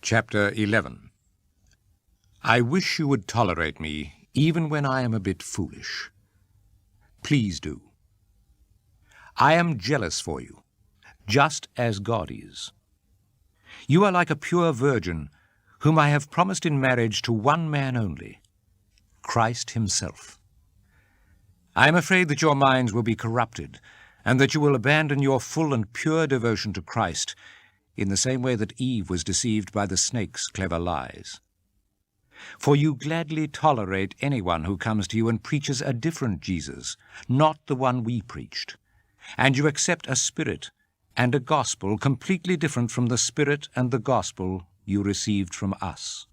Chapter 11. I wish you would tolerate me, even when I am a bit foolish. Please do. I am jealous for you, just as God is. You are like a pure virgin, whom I have promised in marriage to one man only, Christ himself. I am afraid that your minds will be corrupted, and that you will abandon your full and pure devotion to Christ, in the same way that Eve was deceived by the snake's clever lies. For you gladly tolerate anyone who comes to you and preaches a different Jesus, not the one we preached, and you accept a spirit and a gospel completely different from the spirit and the gospel you received from us.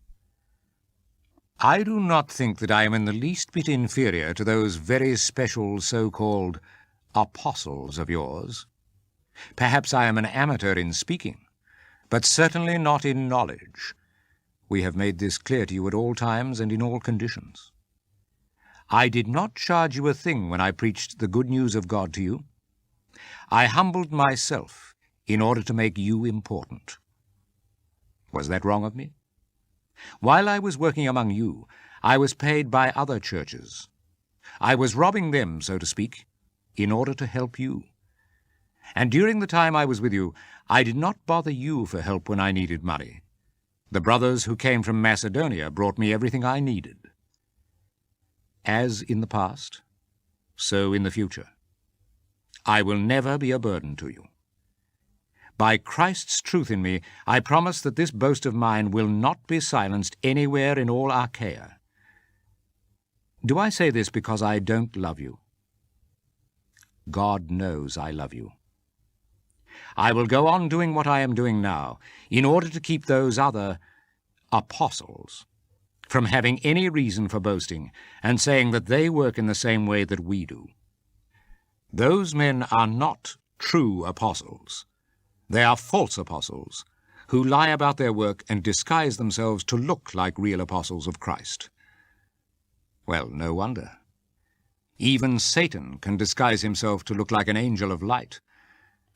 I do not think that I am in the least bit inferior to those very special so-called apostles of yours. Perhaps I am an amateur in speaking, but certainly not in knowledge. We have made this clear to you at all times and in all conditions. I did not charge you a thing when I preached the good news of God to you. I humbled myself in order to make you important. Was that wrong of me? While I was working among you, I was paid by other churches. I was robbing them, so to speak, in order to help you. And during the time I was with you, I did not bother you for help when I needed money. The brothers who came from Macedonia brought me everything I needed. As in the past, so in the future. I will never be a burden to you. By Christ's truth in me, I promise that this boast of mine will not be silenced anywhere in all Achaia. Do I say this because I don't love you? God knows I love you. I will go on doing what I am doing now, in order to keep those other apostles from having any reason for boasting and saying that they work in the same way that we do. Those men are not true apostles. They are false apostles, who lie about their work and disguise themselves to look like real apostles of Christ. Well, no wonder. Even Satan can disguise himself to look like an angel of light.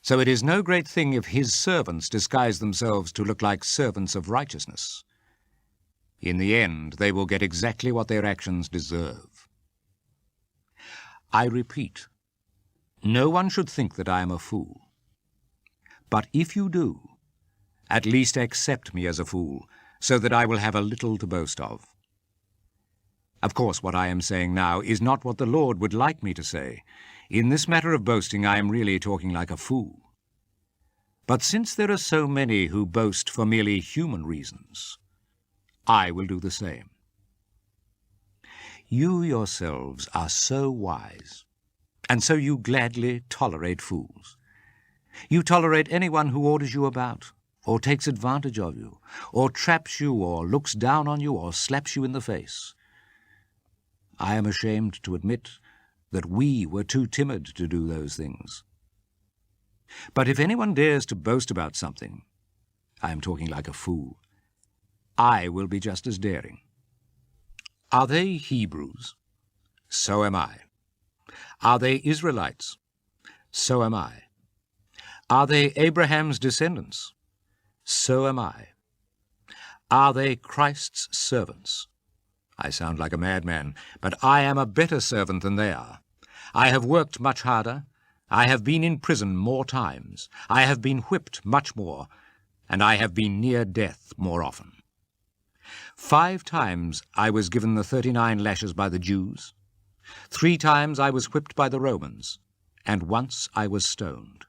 So it is no great thing if his servants disguise themselves to look like servants of righteousness. In the end, they will get exactly what their actions deserve. I repeat, no one should think that I am a fool. But if you do, at least accept me as a fool, so that I will have a little to boast of. Of course, what I am saying now is not what the Lord would like me to say. In this matter of boasting, I am really talking like a fool. But since there are so many who boast for merely human reasons, I will do the same. You yourselves are so wise, and so you gladly tolerate fools. You tolerate anyone who orders you about, or takes advantage of you, or traps you, or looks down on you, or slaps you in the face. I am ashamed to admit that we were too timid to do those things. But if anyone dares to boast about something, I am talking like a fool, I will be just as daring. Are they Hebrews? So am I. Are they Israelites? So am I. Are they Abraham's descendants? So am I. Are they Christ's servants? I sound like a madman, but I am a better servant than they are. I have worked much harder. I have been in prison more times. I have been whipped much more, and I have been near death more often. 5 times I was given the 39 lashes by the Jews. 3 times I was whipped by the Romans, and once I was stoned.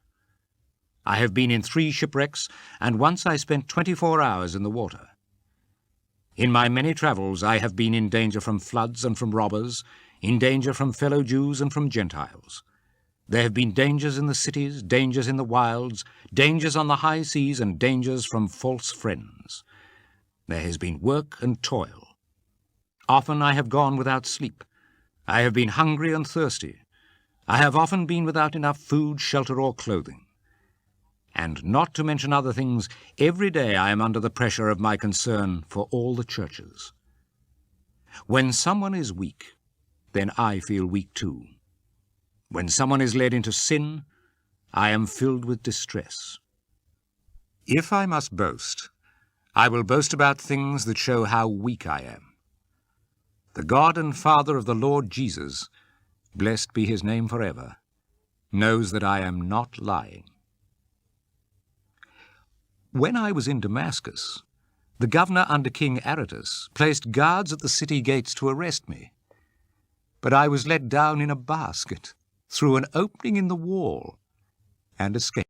I have been in 3 shipwrecks, and once I spent 24 hours in the water. In my many travels I have been in danger from floods and from robbers, in danger from fellow Jews and from Gentiles. There have been dangers in the cities, dangers in the wilds, dangers on the high seas, and dangers from false friends. There has been work and toil. Often I have gone without sleep. I have been hungry and thirsty. I have often been without enough food, shelter, or clothing. And not to mention other things, every day I am under the pressure of my concern for all the churches. When someone is weak, then I feel weak too. When someone is led into sin, I am filled with distress. If I must boast, I will boast about things that show how weak I am. The God and Father of the Lord Jesus, blessed be his name forever, knows that I am not lying. When I was in Damascus, the governor under King Aretas placed guards at the city gates to arrest me. But I was let down in a basket through an opening in the wall and escaped.